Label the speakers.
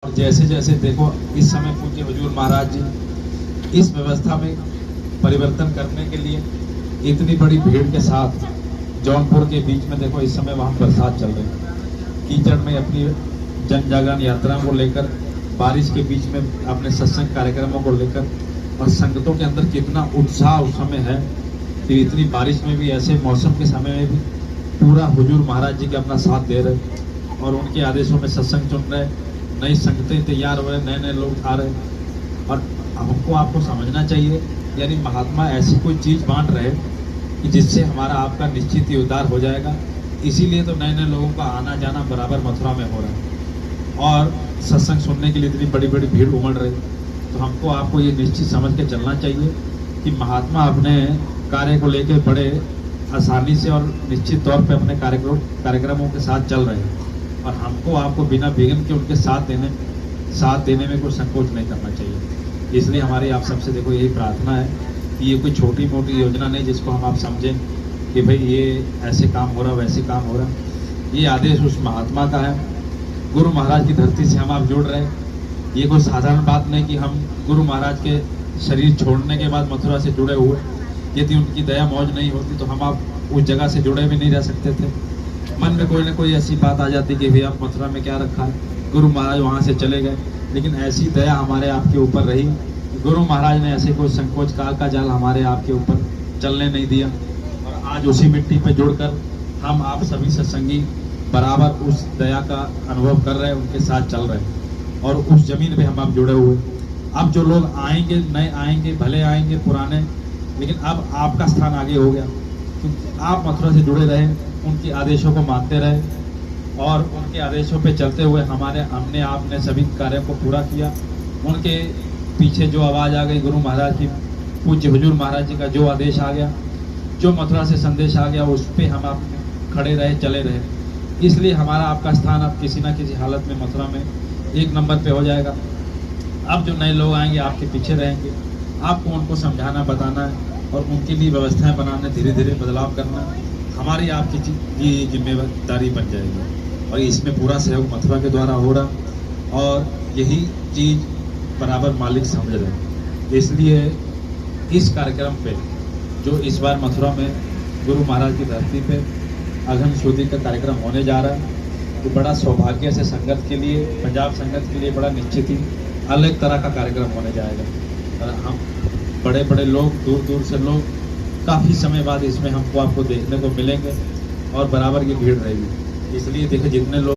Speaker 1: और जैसे जैसे देखो इस समय पूज्य हुजूर महाराज जी इस व्यवस्था में परिवर्तन करने के लिए इतनी बड़ी भीड़ के साथ जौनपुर के बीच में देखो इस समय वहाँ बरसात चल रही है, कीचड़ में अपनी जन जागरण यात्राओं को लेकर, बारिश के बीच में अपने सत्संग कार्यक्रमों को लेकर, और संगतों के अंदर कितना उत्साह उस समय है कि इतनी बारिश में भी, ऐसे मौसम के समय में भी पूरा हुजूर महाराज जी के अपना साथ दे रहे और उनके आदेशों में सत्संग चुन रहे, नई संगतें तैयार हो रहे, नए नए लोग आ रहे। और हमको आपको समझना चाहिए, यानी महात्मा ऐसी कोई चीज़ बांट रहे कि जिससे हमारा आपका निश्चित ही उद्धार हो जाएगा। इसीलिए तो नए नए लोगों का आना जाना बराबर मथुरा में हो रहा है और सत्संग सुनने के लिए इतनी बड़ी बड़ी भीड़ उमड़ रही। तो हमको आपको ये निश्चित समझ के चलना चाहिए कि महात्मा अपने कार्य को लेकर बड़े आसानी से और निश्चित तौर पे अपने कार्यक्रमों के साथ चल रहे हैं, और हमको आपको बिना विघ्न के उनके साथ देने में कोई संकोच नहीं करना चाहिए। इसलिए हमारी आप सबसे देखो यही प्रार्थना है कि ये कोई छोटी मोटी योजना नहीं जिसको हम आप समझें कि भाई ये ऐसे काम हो रहा, वैसे काम हो रहा। ये आदेश उस महात्मा का है, गुरु महाराज की धरती से हम आप जुड़ रहे हैं। ये कोई साधारण बात नहीं कि हम गुरु महाराज के शरीर छोड़ने के बाद मथुरा से जुड़े हुए। यदि उनकी दया मौज नहीं होती तो हम आप उस जगह से जुड़े भी नहीं रह सकते थे। मन में कोई ना कोई ऐसी बात आ जाती कि भाई आप मथुरा में क्या रखा है, गुरु महाराज वहाँ से चले गए, लेकिन ऐसी दया हमारे आपके ऊपर रही। गुरु महाराज ने ऐसे कोई संकोच काल का जाल हमारे आपके ऊपर चलने नहीं दिया, और आज उसी मिट्टी पे जुड़कर हम आप सभी सत्संगी बराबर उस दया का अनुभव कर रहे हैं, उनके साथ चल रहे हैं और उस जमीन पे हम आप जुड़े हुए। अब जो लोग आएंगे, नए आएंगे, भले आएंगे पुराने, लेकिन अब आपका स्थान आगे हो गया क्योंकि आप मथुरा से जुड़े रहे, उनके आदेशों को मानते रहे और उनके आदेशों पे चलते हुए हमने आपने सभी कार्यों को पूरा किया। उनके पीछे जो आवाज़ आ गई गुरु महाराज की, पूज्य हुजूर महाराज जी का जो आदेश आ गया, जो मथुरा से संदेश आ गया, उस पर हम आप खड़े रहे, चले रहे। इसलिए हमारा आपका स्थान अब किसी न किसी हालत में मथुरा में एक नंबर पे हो जाएगा। अब जो नए लोग आएंगे आपके पीछे रहेंगे, आपको उनको समझाना, बताना है और उनके लिए व्यवस्थाएं बनाना, धीरे धीरे बदलाव करना हमारी आपकी ये जिम्मेदारी बन जाएगी। और इसमें पूरा सहयोग मथुरा के द्वारा हो रहा और यही चीज़ बराबर मालिक समझ रहे हैं। इसलिए इस कार्यक्रम पे जो इस बार मथुरा में गुरु महाराज की धरती पे अघन शुद्धि का कार्यक्रम होने जा रहा है, तो बड़ा सौभाग्य से संगत के लिए, पंजाब संगत के लिए बड़ा निश्चित ही अलग तरह का कार्यक्रम होने जाएगा। और हम बड़े बड़े लोग, दूर दूर से लोग काफ़ी समय बाद इसमें हमको आपको देखने को मिलेंगे और बराबर की भीड़ रहेगी। इसलिए देखो जितने लोग